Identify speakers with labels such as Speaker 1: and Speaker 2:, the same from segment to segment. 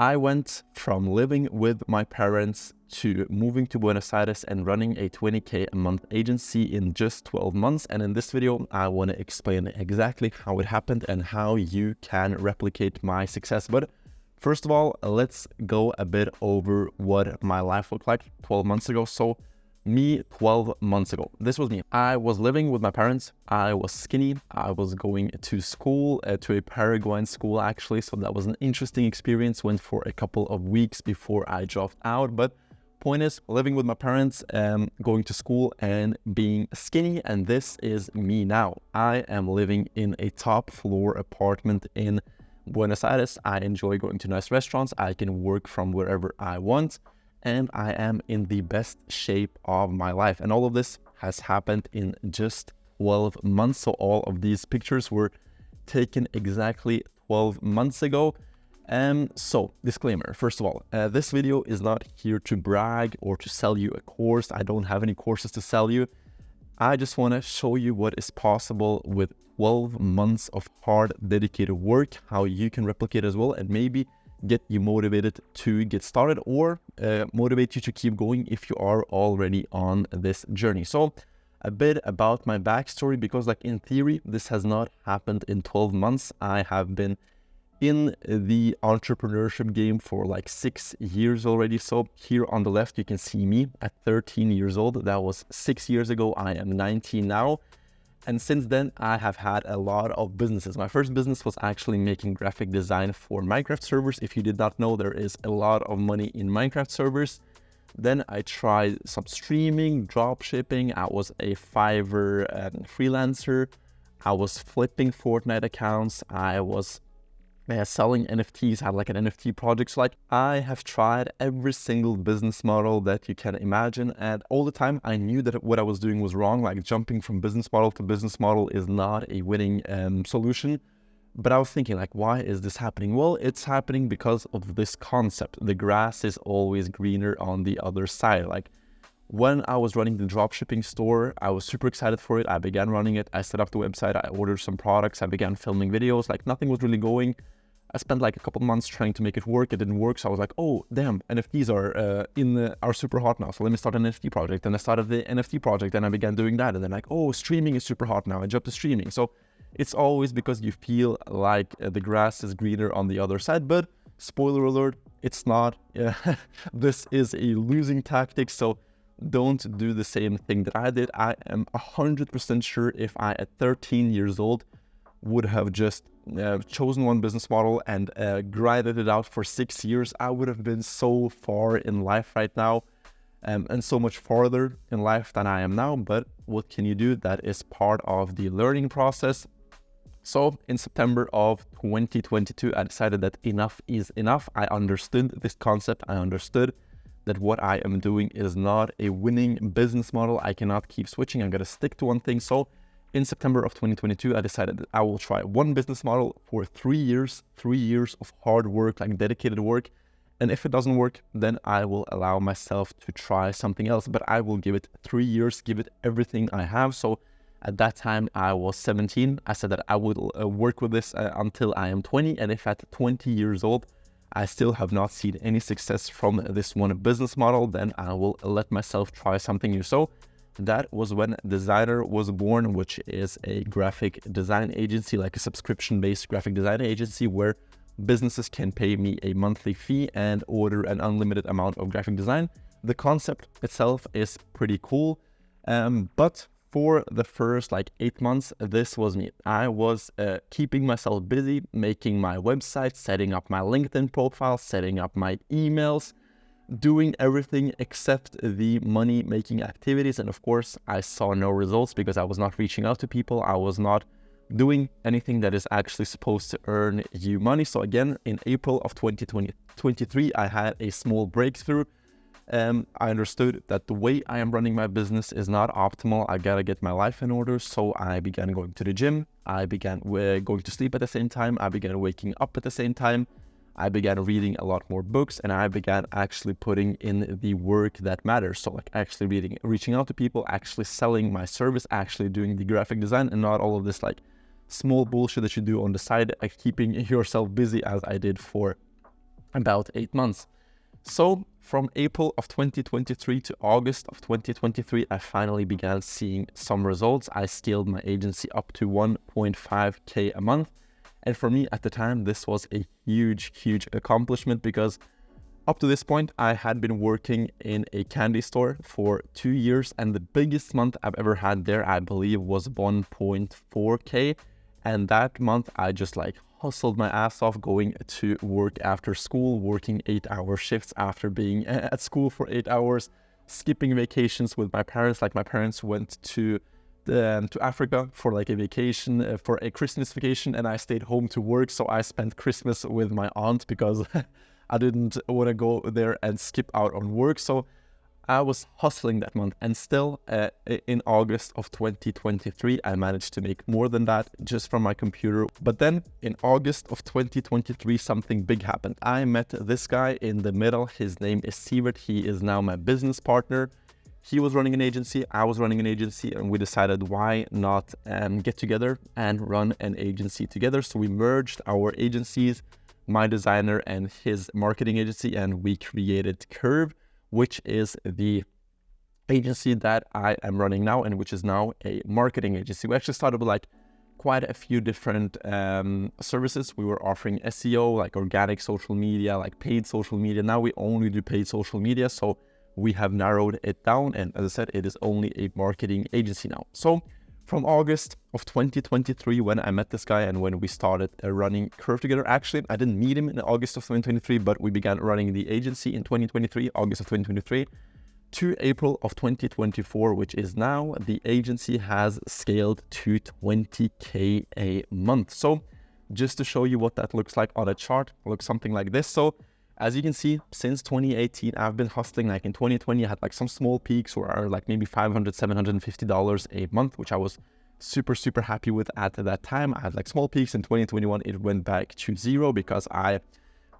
Speaker 1: I went from living with my parents to moving to Buenos Aires and running a 20K a month agency in just 12 months. And in this video, I want to explain exactly how it happened and how you can replicate my success. But first of all, let's go a bit over what my life looked like 12 months ago. So me 12 months ago, this was me. I was living with my parents. I was skinny. I was going to school, to a Paraguayan school actually. So that was an interesting experience. Went for a couple of weeks before I dropped out. But point is, living with my parents, going to school and being skinny. And this is me now. I am living in a top floor apartment in Buenos Aires. I enjoy going to nice restaurants. I can work from wherever I want. And I am in the best shape of my life. And all of this has happened in just 12 months. So all of these pictures were taken exactly 12 months ago. So disclaimer, first of all, this video is not here to brag or to sell you a course. I don't have any courses to sell you. I just want to show you what is possible with 12 months of hard, dedicated work, how you can replicate as well, and maybe get you motivated to get started or motivate you to keep going if you are already on this journey. So a bit about my backstory, because like in theory, this has not happened in 12 months. I have been in the entrepreneurship game for like 6 years already. So here on the left, you can see me at 13 years old. That was 6 years ago. I am 19 now. And since then, I have had a lot of businesses. My first business was actually making graphic design for Minecraft servers. If you did not know, there is a lot of money in Minecraft servers. Then I tried some streaming, drop shipping. I was a Fiverr freelancer. I was flipping Fortnite accounts. I was selling NFTs, had like an NFT project. So like I have tried every single business model that you can imagine. And all the time I knew that what I was doing was wrong. Like jumping from business model to business model is not a winning solution. But I was thinking like, why is this happening? Well, it's happening because of this concept. The grass is always greener on the other side. Like when I was running the dropshipping store, I was super excited for it. I began running it. I set up the website. I ordered some products. I began filming videos. Like nothing was really going. I spent like a couple months trying to make it work. It didn't work. So I was like, oh, damn, NFTs are super hot now. So let me start an NFT project. And I started the NFT project and I began doing that. And then like, oh, streaming is super hot now. I jumped to streaming. So it's always because you feel like the grass is greener on the other side. But spoiler alert, it's not. This is a losing tactic. So don't do the same thing that I did. I am 100% sure if I, at 13 years old, would have just chosen one business model and grinded it out for 6 years, I would have been so far in life right now, and so much farther in life than I am now. But what can you do? That is part of the learning process. So in September of 2022, I decided that enough is enough. I understood this concept. I understood that what I am doing is not a winning business model. I cannot keep switching. I'm going to stick to one thing. So in September of 2022, I decided that I will try one business model for 3 years, 3 years of hard work, like dedicated work. And if it doesn't work, then I will allow myself to try something else. But I will give it 3 years, give it everything I have. So at that time, I was 17. I said that I would work with this until I am 20. And if at 20 years old, I still have not seen any success from this one business model, then I will let myself try something new. So that was when Designer was born, which is a graphic design agency, like a subscription-based graphic design agency where businesses can pay me a monthly fee and order an unlimited amount of graphic design. The concept itself is pretty cool, but for the first like 8 months, this was me. I was keeping myself busy, making my website, setting up my LinkedIn profile, setting up my emails, doing everything except the money-making activities. And of course, I saw no results because I was not reaching out to people. I was not doing anything that is actually supposed to earn you money. So again, in April of 2023, I had a small breakthrough. I understood that the way I am running my business is not optimal. I gotta get my life in order. So I began going to the gym. I began going to sleep at the same time. I began waking up at the same time. I began reading a lot more books, and I began actually putting in the work that matters. So like actually reaching out to people, actually selling my service, actually doing the graphic design, and not all of this like small bullshit that you do on the side, like keeping yourself busy as I did for about 8 months. So from April of 2023 to August of 2023, I finally began seeing some results. I scaled my agency up to 1.5K a month. And for me at the time, this was a huge, huge accomplishment because up to this point, I had been working in a candy store for 2 years, and the biggest month I've ever had there, I believe, was 1.4K. And that month, I just like hustled my ass off going to work after school, working 8-hour shifts after being at school for 8 hours, skipping vacations with my parents. Like my parents went to Africa for like a vacation, for a Christmas vacation, and I stayed home to work. So I spent Christmas with my aunt because I didn't want to go there and skip out on work. So I was hustling that month, and still in August of 2023, I managed to make more than that just from my computer. But then in August of 2023, something big happened. I met this guy in the middle. His name is Sivert. He is now my business partner. He was running an agency, I was running an agency, and we decided why not get together and run an agency together. So we merged our agencies, my designer and his marketing agency, and we created Curve, which is the agency that I am running now and which is now a marketing agency. We actually started with like quite a few different services. We were offering SEO, like organic social media, like paid social media. Now we only do paid social media. So we have narrowed it down, and as I said, it is only a marketing agency now. So from August of 2023, when I met this guy and when we started running Curve together, actually, I didn't meet him in August of 2023, but we began running the agency in 2023, August of 2023, to April of 2024, which is now, the agency has scaled to 20K a month. So just to show you what that looks like on a chart, it looks something like this. So as you can see, since 2018, I've been hustling. Like in 2020, I had like some small peaks or like maybe $500, $750 a month, which I was super, super happy with at that time. I had like small peaks. In 2021, it went back to zero because I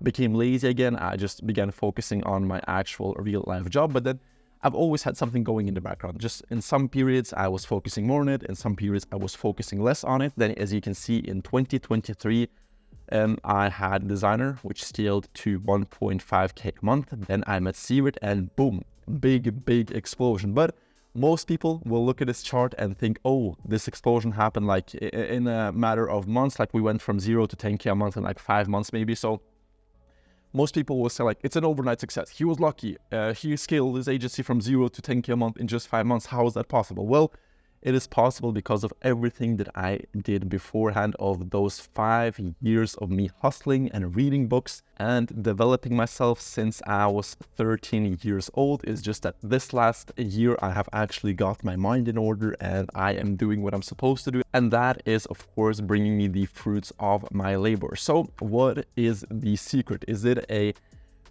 Speaker 1: became lazy again. I just began focusing on my actual real life job. But then I've always had something going in the background. Just in some periods, I was focusing more on it. In some periods, I was focusing less on it. Then as you can see, in 2023, I had Designer, which scaled to 1.5K a month. Then I met Sivert, and boom, big explosion. But most people will look at this chart and think, oh, this explosion happened like in a matter of months. Like we went from 0 to 10K a month in like 5 months maybe. So most people will say like, it's an overnight success. He was lucky. He scaled his agency from 0 to 10K a month in just 5 months. How is that possible? Well, it is possible because of everything that I did beforehand, of those 5 years of me hustling and reading books and developing myself since I was 13 years old. Is just that this last year I have actually got my mind in order and I am doing what I'm supposed to do. And that is, of course, bringing me the fruits of my labor. So what is the secret? Is it a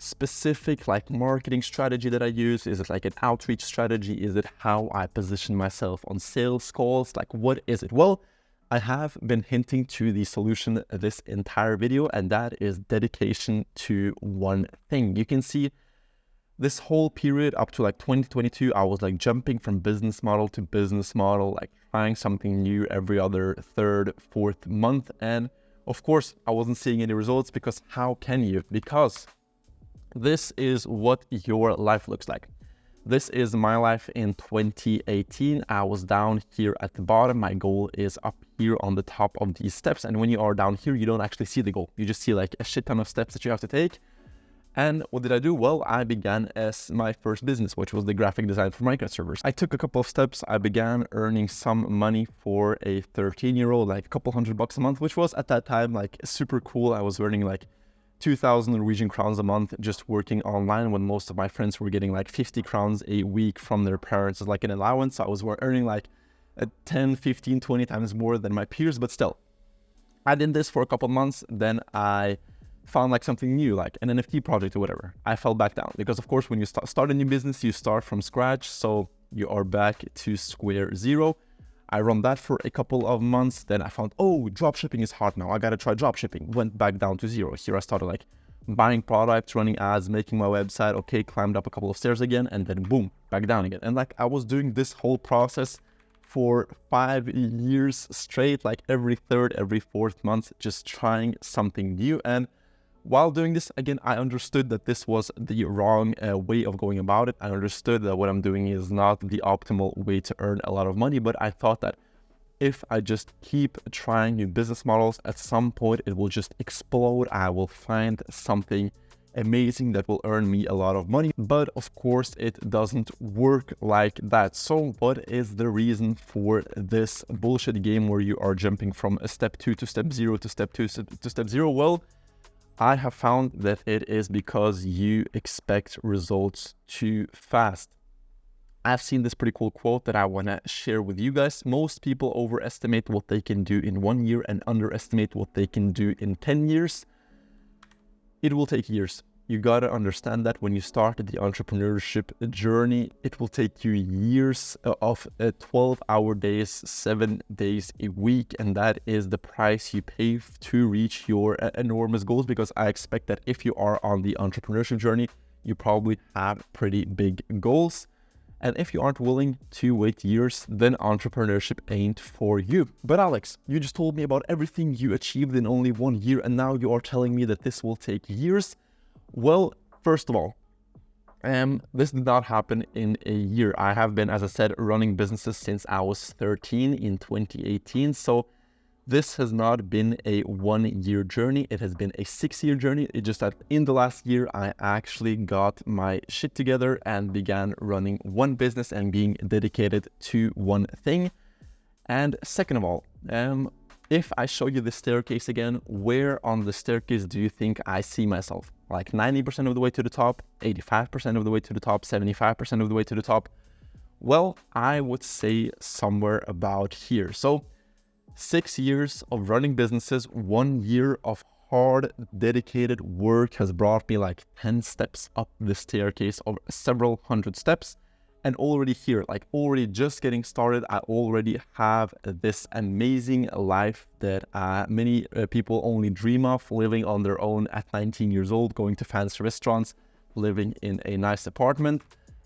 Speaker 1: specific like marketing strategy that I use? Is it like an outreach strategy? Is it how I position myself on sales calls? Like what is it? Well, I have been hinting to the solution this entire video, and that is dedication to one thing. You can see this whole period up to like 2022, I was like jumping from business model to business model, like trying something new every other third, fourth month. And of course, I wasn't seeing any results, because how can you? Because this is what your life looks like. This is my life in 2018. I was down here at the bottom. My goal is up here on the top of these steps. And when you are down here, you don't actually see the goal. You just see like a shit ton of steps that you have to take. And what did I do? Well, I began as my first business, which was the graphic design for Minecraft servers. I took a couple of steps. I began earning some money for a 13-year-old, like a couple $100 a month, which was at that time like super cool. I was earning like 2,000 Norwegian crowns a month just working online, when most of my friends were getting like 50 crowns a week from their parents as like an allowance. So I was earning like 10, 15, 20 times more than my peers, but still. I did this for a couple months. Then I found like something new, like an NFT project or whatever. I fell back down because, of course, when you start a new business, you start from scratch. So you are back to square zero. I run that for a couple of months. Then I found, oh, dropshipping is hard now. I got to try dropshipping. Went back down to zero. Here I started like buying products, running ads, making my website. Okay, climbed up a couple of stairs again, and then boom, back down again. And like I was doing this whole process for 5 years straight, like every third, every fourth month, just trying something new. And While doing this, again, I understood that this was the wrong way of going about it. I understood that what I'm doing is not the optimal way to earn a lot of money, but I thought that if I just keep trying new business models, at some point it will just explode. I will find something amazing that will earn me a lot of money. But of course, it doesn't work like that. So what is the reason for this bullshit game where you are jumping from a step 2 to step 0 to step 2 to step 0? Well, I have found that it is because you expect results too fast. I've seen this pretty cool quote that I want to share with you guys. Most people overestimate what they can do in 1 year and underestimate what they can do in 10 years. It will take years. You got to understand that when you start the entrepreneurship journey, it will take you years of 12-hour days, 7 days a week. And that is the price you pay to reach your enormous goals, because I expect that if you are on the entrepreneurship journey, you probably have pretty big goals. And if you aren't willing to wait years, then entrepreneurship ain't for you. But Alex, you just told me about everything you achieved in only 1 year, and now you are telling me that this will take years. Well, first of all, this did not happen in a year. I have been, as I said, running businesses since I was 13 in 2018. So this has not been a 1 year journey. It has been a 6 year journey. It's just that in the last year, I actually got my shit together and began running one business and being dedicated to one thing. And second of all, if I show you the staircase again, where on the staircase do you think I see myself? Like 90% of the way to the top, 85% of the way to the top, 75% of the way to the top? Well, I would say somewhere about here. So 6 years of running businesses, 1 year of hard, dedicated work has brought me like 10 steps up the staircase of several hundred steps. And already here, like already just getting started, I already have this amazing life that many people only dream of, living on their own at 19 years old, going to fancy restaurants, living in a nice apartment.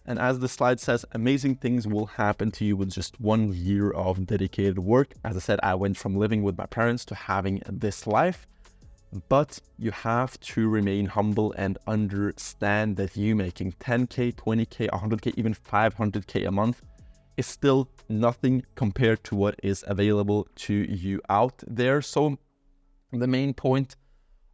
Speaker 1: And as the slide says, amazing things will happen to you with just 1 year of dedicated work. As I said, I went from living with my parents to having this life. But you have to remain humble and understand that you making 10K, 20K, 100K, even 500K a month is still nothing compared to what is available to you out there. So the main point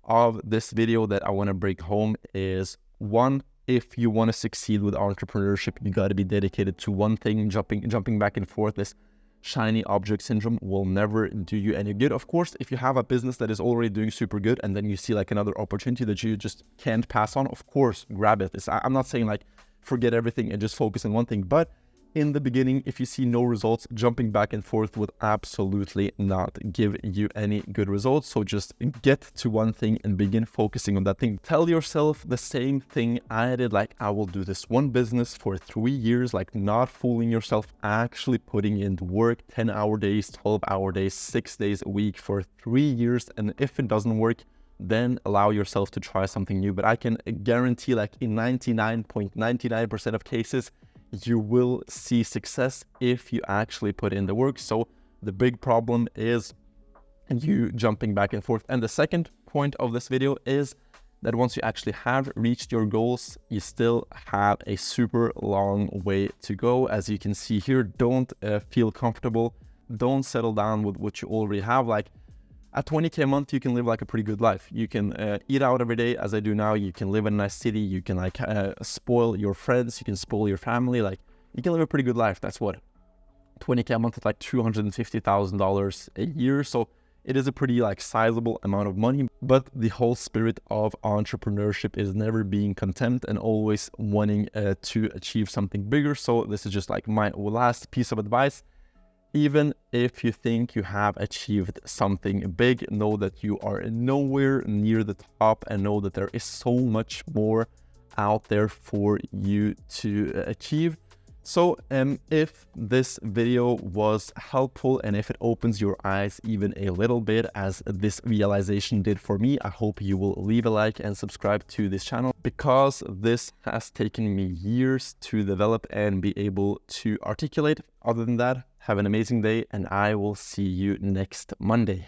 Speaker 1: of this video that I want to bring home is, one, if you want to succeed with entrepreneurship, you got to be dedicated to one thing. Jumping back and forth, this shiny object syndrome will never do you any good. Of course, if you have a business that is already doing super good and then you see like another opportunity that you just can't pass on, of course, grab it. I'm not saying like forget everything and just focus on one thing, but in the beginning, if you see no results, jumping back and forth would absolutely not give you any good results. So just get to one thing and begin focusing on that thing. Tell yourself the same thing I did, like I will do this one business for 3 years, like not fooling yourself, actually putting in the work, 10-hour days, 12-hour days, 6 days a week for 3 years. And if it doesn't work, then allow yourself to try something new. But I can guarantee, like in 99.99% of cases, you will see success if you actually put in the work. So the big problem is you jumping back and forth. And the second point of this video is that once you actually have reached your goals, you still have a super long way to go. As you can see here, don't feel comfortable. Don't settle down with what you already have. Like at 20K a month, you can live like a pretty good life. You can eat out every day, as I do now. You can live in a nice city. You can like spoil your friends. You can spoil your family. Like you can live a pretty good life. That's what 20K a month is, like $250,000 a year. So it is a pretty like sizable amount of money. But the whole spirit of entrepreneurship is never being content and always wanting to achieve something bigger. So this is just like my last piece of advice. Even if you think you have achieved something big, know that you are nowhere near the top, and know that there is so much more out there for you to achieve. So if this video was helpful and if it opens your eyes even a little bit, as this realization did for me, I hope you will leave a like and subscribe to this channel, because this has taken me years to develop and be able to articulate. Other than that, have an amazing day, and I will see you next Monday.